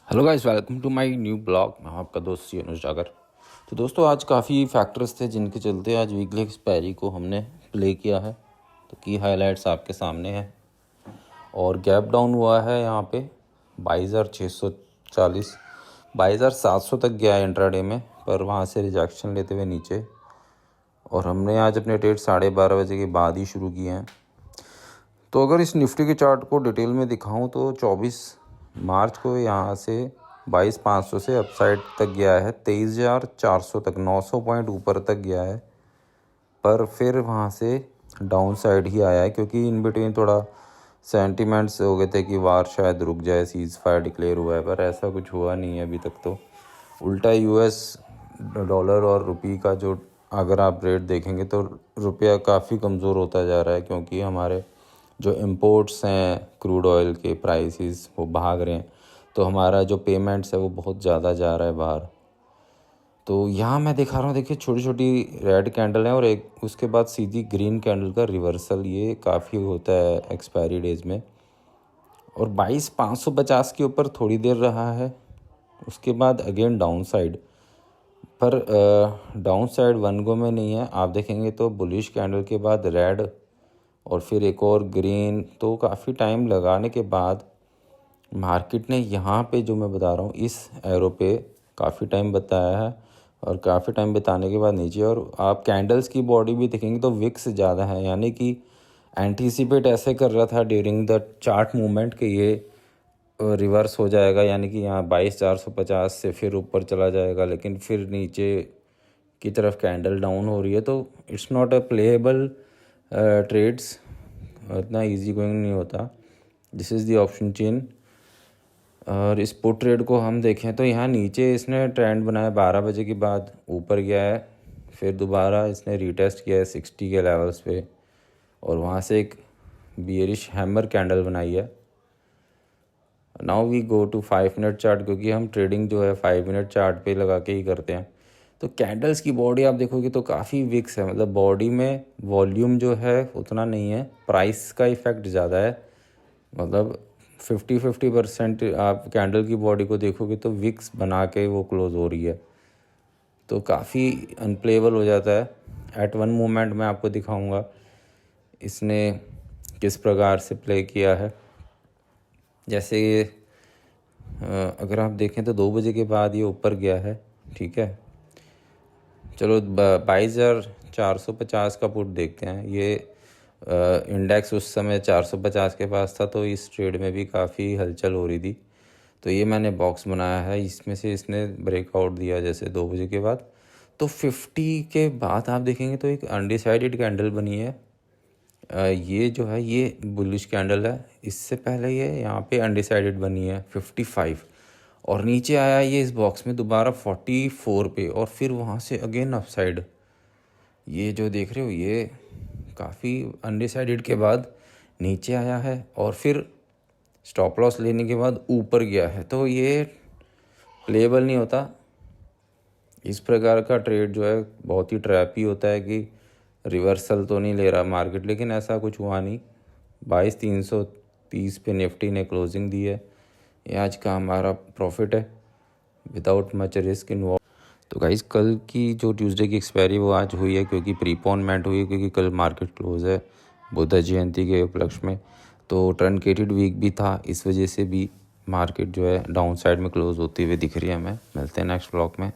Hello guys, welcome to my new blog. मैं हूं आपका दोस्त अनुज जागर। तो दोस्तों, आज काफ़ी फैक्टर्स थे जिनके चलते आज वीकली एक्सपायरी को हमने प्ले किया है। तो की हाइलाइट्स आपके सामने हैं और गैप डाउन हुआ है यहाँ पे 22,640 22,700 तक गया है इंट्राडे में, पर वहाँ से रिजेक्शन लेते हुए नीचे। और हमने आज अपने ट्रेड 12:30 बजे के बाद ही शुरू किए हैं। तो अगर इस निफ्टी के चार्ट को डिटेल में दिखाऊं तो 24 मार्च को यहाँ से 22,500 से अपसाइड तक गया है 23,400 तक, 900 पॉइंट ऊपर तक गया है। पर फिर वहाँ से डाउन साइड ही आया है, क्योंकि इन बिटवीन थोड़ा सेंटिमेंट्स हो गए थे कि वार शायद रुक जाए, सीज़ फायर डिक्लेयर हुआ है, पर ऐसा कुछ हुआ नहीं है अभी तक। तो उल्टा यूएस डॉलर और रुपये का जो अगर आप रेट देखेंगे तो रुपया काफ़ी कमज़ोर होता जा रहा है, क्योंकि हमारे जो इंपोर्ट्स हैं क्रूड ऑयल के प्राइसेस वो भाग रहे हैं। तो हमारा जो पेमेंट्स है वो बहुत ज़्यादा जा रहा है बाहर। तो यहाँ मैं दिखा रहा हूँ, देखिए छोटी छोटी रेड कैंडल है और एक उसके बाद सीधी ग्रीन कैंडल का रिवर्सल, ये काफ़ी होता है एक्सपायरी डेज में। और 22,550 के ऊपर थोड़ी देर रहा है, उसके बाद अगेन डाउन साइड। पर डाउन साइड वन गो में नहीं है, आप देखेंगे तो बुलिश कैंडल के बाद रेड और फिर एक और ग्रीन। तो काफ़ी टाइम लगाने के बाद मार्केट ने यहाँ पे जो मैं बता रहा हूँ इस एरो पे काफ़ी टाइम बताया है और काफ़ी टाइम बिताने के बाद नीचे। और आप कैंडल्स की बॉडी भी देखेंगे तो विक्स ज़्यादा है, यानी कि एंटीसिपेट ऐसे कर रहा था ड्यूरिंग द चार्ट मूवमेंट कि ये रिवर्स हो जाएगा, यानी कि यहाँ 22,450 से फिर ऊपर चला जाएगा, लेकिन फिर नीचे की तरफ कैंडल डाउन हो रही है। तो it's not a playable trades, इतना इजी गोइंग नहीं होता। This is the option chain. और इस पुट ट्रेड को हम देखें तो यहाँ नीचे इसने ट्रेंड बनाया 12 बजे के बाद, ऊपर गया है, फिर दोबारा इसने रीटेस्ट किया है 60 के लेवल्स पे और वहाँ से एक बियरिश हैमर कैंडल बनाई है। Now we go to 5 minute chart, क्योंकि हम ट्रेडिंग जो है 5 मिनट चार्ट पे लगा के ही करते हैं। तो कैंडल्स की बॉडी आप देखोगे तो काफ़ी विक्स है, मतलब बॉडी में वॉल्यूम जो है उतना नहीं है, प्राइस का इफ़ेक्ट ज़्यादा है। मतलब 50% आप कैंडल की बॉडी को देखोगे तो विक्स बना के वो क्लोज हो रही है, तो काफ़ी अनप्लेबल हो जाता है। एट वन मोमेंट मैं आपको दिखाऊंगा इसने किस प्रकार से प्ले किया है। जैसे अगर आप देखें तो 2 बजे के बाद ये ऊपर गया है, ठीक है। चलो 22,450 का पुट देखते हैं। ये इंडेक्स उस समय 450 के पास था, तो इस ट्रेड में भी काफ़ी हलचल हो रही थी। तो ये मैंने बॉक्स बनाया है, इसमें से इसने ब्रेकआउट दिया जैसे 2 बजे के बाद। तो 50 के बाद आप देखेंगे तो एक अनडिसाइडेड कैंडल बनी है। ये जो है ये बुलिश कैंडल है, इससे पहले ये यहाँ पे अनडिसाइडेड बनी है 55 और नीचे आया ये इस बॉक्स में दोबारा 44 पे और फिर वहाँ से अगेन अपसाइड। ये जो देख रहे हो ये काफ़ी अनडिसाइडेड के बाद नीचे आया है और फिर स्टॉप लॉस लेने के बाद ऊपर गया है। तो ये प्लेबल नहीं होता। इस प्रकार का ट्रेड जो है बहुत ही ट्रैपी होता है कि रिवर्सल तो नहीं ले रहा मार्केट, लेकिन ऐसा कुछ हुआ नहीं। 22,330 पे निफ्टी ने क्लोजिंग दी है। ये आज का हमारा प्रॉफिट है विदाउट मच रिस्क इन्वॉल्व। तो गाइस, कल की जो ट्यूसडे की एक्सपायरी वो आज हुई है, क्योंकि प्रीपोनमेंट हुई है, क्योंकि कल मार्केट क्लोज है बुद्ध जयंती के उपलक्ष्य में। तो ट्रंकेटेड वीक भी था, इस वजह से भी मार्केट जो है डाउन साइड में क्लोज होती हुई दिख रही है हमें। मिलते हैं नेक्स्ट ब्लॉग में।